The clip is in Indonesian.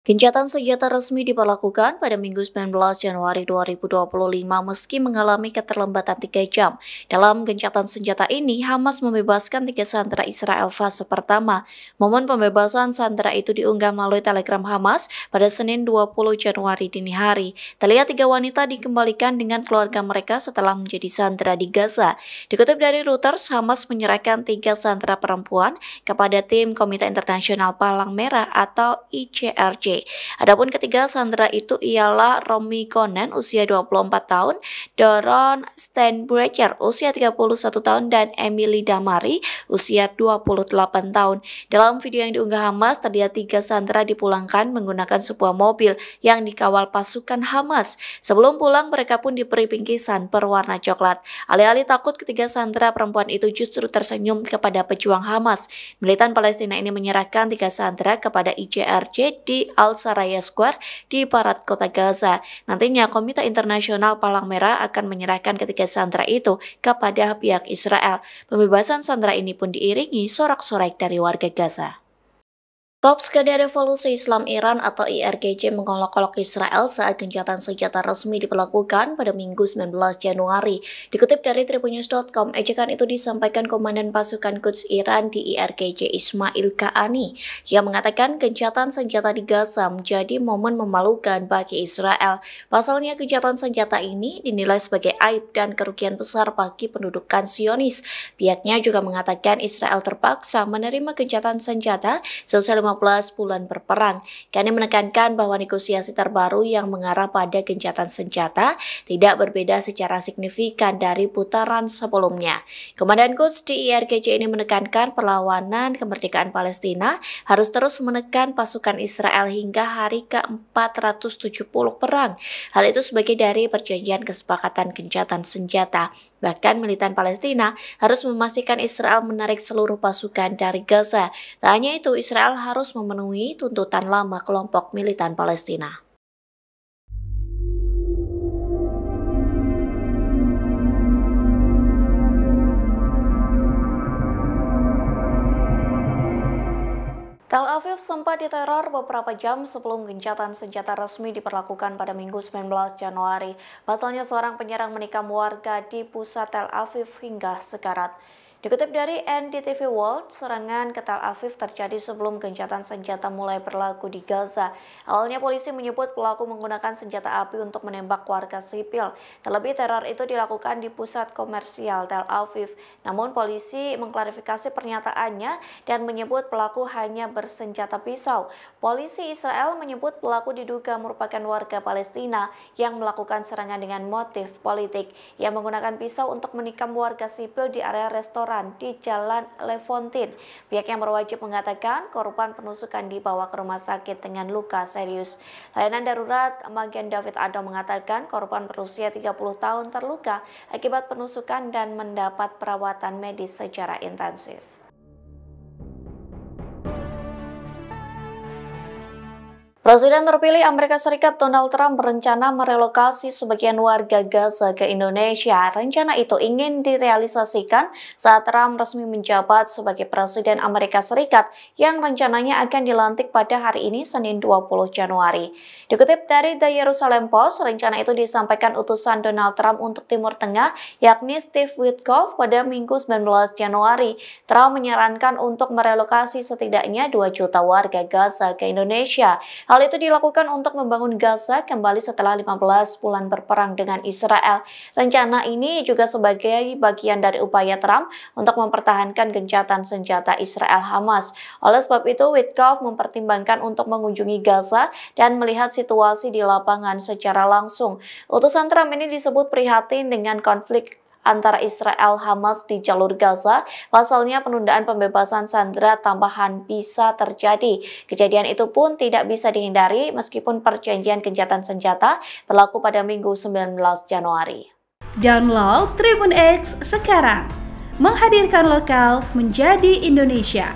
Gencatan senjata resmi diberlakukan pada Minggu 19 Januari 2025 meski mengalami keterlambatan 3 jam. Dalam gencatan senjata ini, Hamas membebaskan 3 sandera Israel fase pertama. Momen pembebasan sandera itu diunggah melalui telegram Hamas pada Senin 20 Januari dini hari. Terlihat 3 wanita dikembalikan dengan keluarga mereka setelah menjadi sandera di Gaza. Dikutip dari Reuters, Hamas menyerahkan 3 sandera perempuan kepada tim Komite Internasional Palang Merah atau ICRC. Adapun ketiga sandera itu ialah Romy Conan usia 24 tahun, Doron Steinbrecher usia 31 tahun dan Emily Damari usia 28 tahun. Dalam video yang diunggah Hamas, terlihat 3 sandera dipulangkan menggunakan sebuah mobil yang dikawal pasukan Hamas. Sebelum pulang, mereka pun diberi bingkisan berwarna coklat. Alih-alih takut, ketiga sandera perempuan itu justru tersenyum kepada pejuang Hamas. Militan Palestina ini menyerahkan 3 sandera kepada ICRC di Al-Saraya Square di barat kota Gaza. Nantinya Komite Internasional Palang Merah akan menyerahkan ketiga sandera itu kepada pihak Israel. Pembebasan sandera ini pun diiringi sorak-sorai dari warga Gaza. Korps Gada Revolusi Islam Iran atau IRGC mengolok-olok Israel saat gencatan senjata resmi diberlakukan pada Minggu 19 Januari. Dikutip dari Tribunnews.com, ejekan itu disampaikan Komandan Pasukan Quds Iran di IRGC Ismail Ka'ani yang mengatakan gencatan senjata di Gaza menjadi momen memalukan bagi Israel. Pasalnya gencatan senjata ini dinilai sebagai aib dan kerugian besar bagi pendudukan Zionis. Pihaknya juga mengatakan Israel terpaksa menerima gencatan senjata selesai 15 bulan berperang. Kani menekankan bahwa negosiasi terbaru yang mengarah pada gencatan senjata tidak berbeda secara signifikan dari putaran sebelumnya. Komandan Quds di IRGC ini menekankan perlawanan kemerdekaan Palestina harus terus menekan pasukan Israel hingga hari ke-470 perang. Hal itu sebagai dari perjanjian kesepakatan gencatan senjata. Bahkan militan Palestina harus memastikan Israel menarik seluruh pasukan dari Gaza. Tak hanya itu, Israel harus memenuhi tuntutan lama kelompok militan Palestina. Tel Aviv sempat diteror beberapa jam sebelum gencatan senjata resmi diberlakukan pada Minggu 19 Januari. Pasalnya seorang penyerang menikam warga di pusat Tel Aviv hingga sekarat. Dikutip dari NDTV World, serangan ke Tel Aviv terjadi sebelum gencatan senjata mulai berlaku di Gaza. Awalnya polisi menyebut pelaku menggunakan senjata api untuk menembak warga sipil. Terlebih teror itu dilakukan di pusat komersial Tel Aviv. Namun polisi mengklarifikasi pernyataannya dan menyebut pelaku hanya bersenjata pisau. Polisi Israel menyebut pelaku diduga merupakan warga Palestina yang melakukan serangan dengan motif politik. Ia menggunakan pisau untuk menikam warga sipil di area restoran di Jalan Lefontin. Pihak yang berwajib mengatakan korban penusukan dibawa ke rumah sakit dengan luka serius. Layanan darurat Magen David Adom mengatakan korban berusia 30 tahun terluka akibat penusukan dan mendapat perawatan medis secara intensif. Presiden terpilih Amerika Serikat Donald Trump berencana merelokasi sebagian warga Gaza ke Indonesia. Rencana itu ingin direalisasikan saat Trump resmi menjabat sebagai Presiden Amerika Serikat yang rencananya akan dilantik pada hari ini Senin 20 Januari. Dikutip dari The Jerusalem Post, rencana itu disampaikan utusan Donald Trump untuk Timur Tengah yakni Steve Witkoff pada Minggu 19 Januari. Trump menyarankan untuk merelokasi setidaknya 2 juta warga Gaza ke Indonesia. Hal itu dilakukan untuk membangun Gaza kembali setelah 15 bulan berperang dengan Israel. Rencana ini juga sebagai bagian dari upaya Trump untuk mempertahankan gencatan senjata Israel-Hamas. Oleh sebab itu, Witkoff mempertimbangkan untuk mengunjungi Gaza dan melihat situasi di lapangan secara langsung. Utusan Trump ini disebut prihatin dengan konflik antara Israel Hamas di jalur Gaza. Pasalnya penundaan pembebasan sandera tambahan bisa terjadi. Kejadian itu pun tidak bisa dihindari meskipun perjanjian gencatan senjata berlaku pada Minggu 19 Januari. Download Tribun X sekarang, menghadirkan lokal menjadi Indonesia.